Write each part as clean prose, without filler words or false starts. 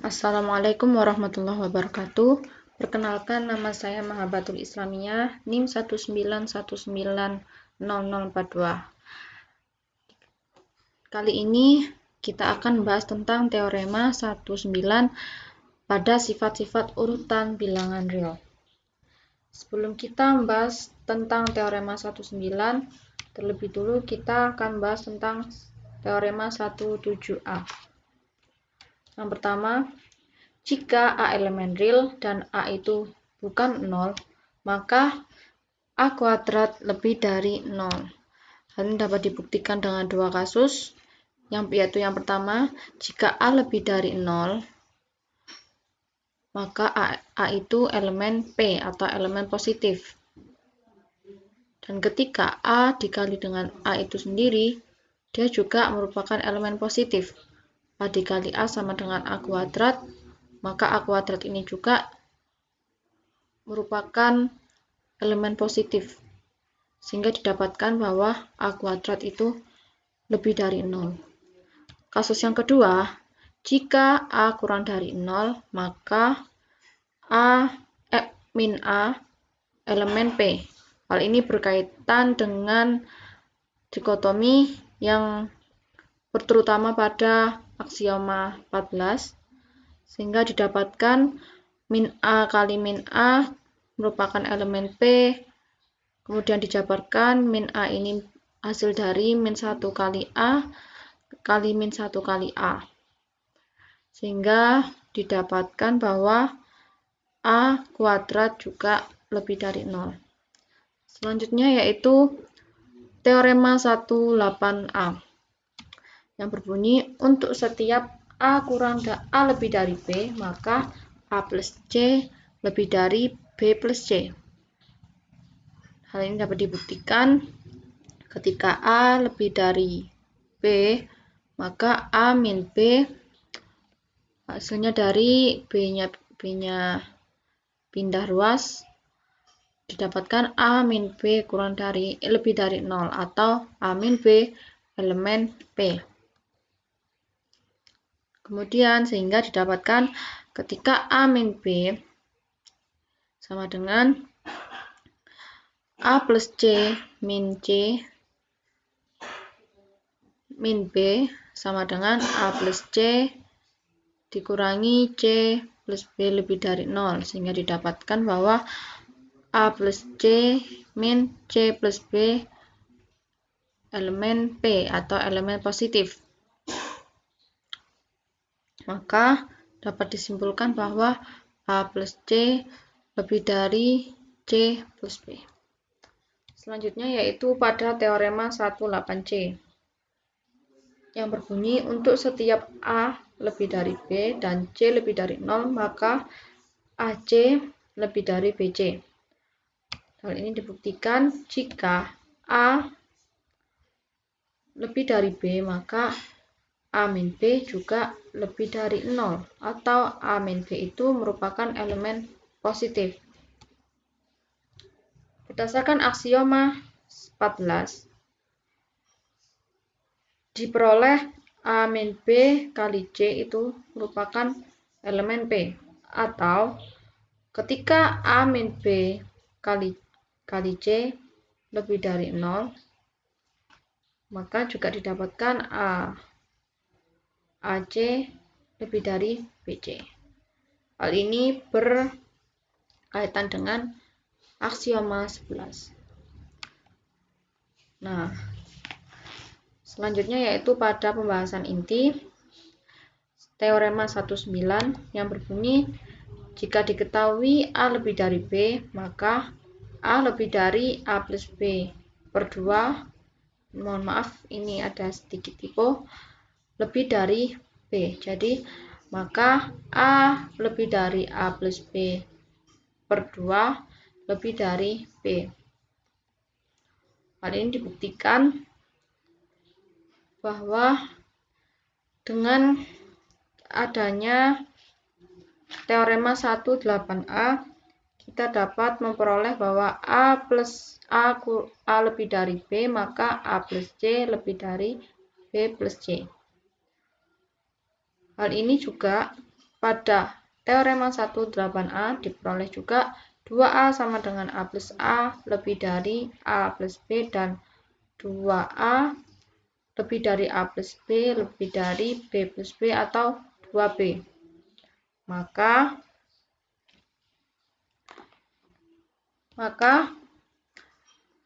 Assalamualaikum warahmatullahi wabarakatuh. Perkenalkan, nama saya Mahabatul Islamiyah, NIM 191900042. Kali ini kita akan membahas tentang teorema 19 pada sifat-sifat urutan bilangan real. Sebelum kita membahas tentang teorema 19, terlebih dulu kita akan membahas tentang teorema 17A. Yang pertama, jika A elemen real dan A itu bukan 0, maka A kuadrat lebih dari 0. Hal ini dapat dibuktikan dengan dua kasus, yaitu yang pertama, jika A lebih dari 0, maka A itu elemen P atau elemen positif. Dan ketika A dikali dengan A itu sendiri, dia juga merupakan elemen positif. A dikali A sama dengan A kuadrat, maka A kuadrat ini juga merupakan elemen positif. Sehingga didapatkan bahwa A kuadrat itu lebih dari 0. Kasus yang kedua, jika A kurang dari 0, maka min A elemen P. Hal ini berkaitan dengan dikotomi yang terutama pada aksioma 14, sehingga didapatkan min A kali min A merupakan elemen P, kemudian dijabarkan min A ini hasil dari min 1 kali A kali min 1 kali A, sehingga didapatkan bahwa A kuadrat juga lebih dari 0. Selanjutnya yaitu teorema 18A yang berbunyi, untuk setiap A lebih dari B, maka A plus C lebih dari B plus C. Hal ini dapat dibuktikan ketika A lebih dari B, maka A min B hasilnya dari B-nya pindah ruas, didapatkan A min B lebih dari 0 atau A min B elemen P. Kemudian sehingga didapatkan ketika A min B sama dengan A plus C min B sama dengan A plus C dikurangi C plus B lebih dari 0, sehingga didapatkan bahwa A plus C min C plus B elemen P atau elemen positif. Maka dapat disimpulkan bahwa A plus C lebih dari C plus B. Selanjutnya yaitu pada teorema 18C yang berbunyi, untuk setiap A lebih dari B dan C lebih dari 0, maka AC lebih dari BC. Hal ini dibuktikan jika A lebih dari B, maka A min B juga lebih dari 0 atau A min B itu merupakan elemen positif. Berdasarkan aksioma 14, diperoleh A min B kali C itu merupakan elemen P, atau ketika A min B kali C lebih dari 0, maka juga didapatkan AC lebih dari BC. Hal ini berkaitan dengan aksioma 11. Nah, selanjutnya yaitu pada pembahasan inti teorema 19 yang berbunyi, jika diketahui A lebih dari B, maka A lebih dari A plus B per 2, mohon maaf ini ada sedikit typo, lebih dari B. Jadi maka A lebih dari A plus B per 2 lebih dari B. Hal ini dibuktikan bahwa dengan adanya teorema 18A, kita dapat memperoleh bahwa A lebih dari B, maka A plus C lebih dari B plus C. Hal ini juga pada teorema 1/8A diperoleh juga 2A sama dengan A plus A lebih dari A plus B dan 2A lebih dari A plus B lebih dari B plus B atau 2B. Maka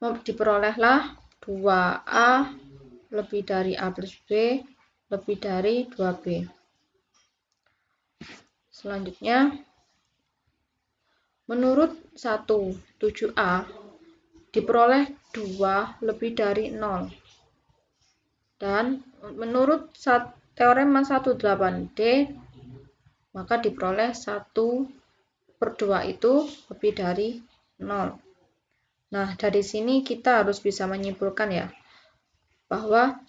diperolehlah 2A lebih dari A plus B lebih dari 2B. Selanjutnya, menurut 7A diperoleh 2 lebih dari 0. Dan menurut teorema 18D maka diperoleh 1/2 itu lebih dari 0. Nah, dari sini kita harus bisa menyimpulkan ya, bahwa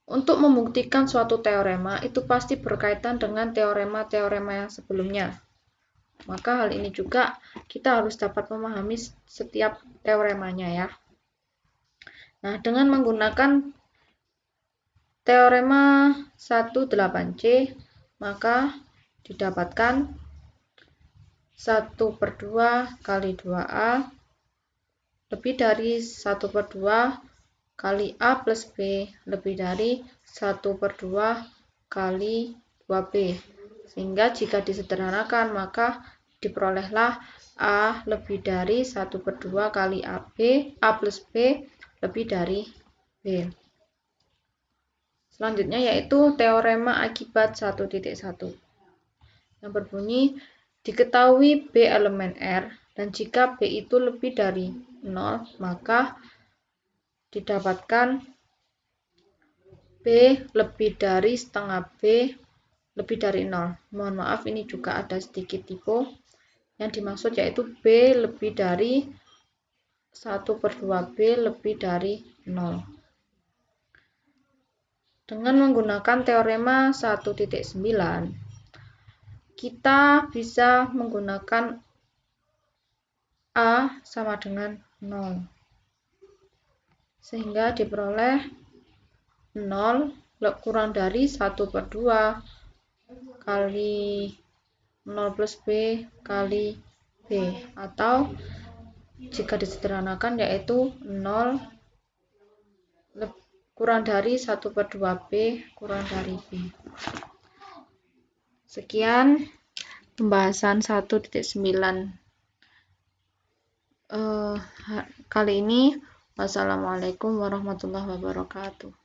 untuk membuktikan suatu teorema itu pasti berkaitan dengan teorema-teorema yang sebelumnya. Maka hal ini juga kita harus dapat memahami setiap teoremanya ya. Nah, dengan menggunakan teorema 18C, maka didapatkan 1/2 kali 2A lebih dari 1/2 kali A plus B lebih dari 1/2 kali 2B. Sehingga jika disederhanakan maka diperolehlah A lebih dari 1/2 kali A plus B lebih dari B. Selanjutnya yaitu teorema akibat 1.1 yang berbunyi diketahui B elemen R dan jika B itu lebih dari 0 maka didapatkan B lebih dari setengah B lebih dari 0. Mohon maaf, ini juga ada sedikit typo. Yang dimaksud yaitu B lebih dari 1/2 B lebih dari 0. Dengan menggunakan teorema 1.9, kita bisa menggunakan A sama dengan 0. Sehingga diperoleh 0 kurang dari 1/2 kali 0 plus B kali B, atau jika disederhanakan yaitu 0 kurang dari 1/2 B kurang dari B. Sekian pembahasan 1.9 kali ini. Wassalamualaikum warahmatullahi wabarakatuh.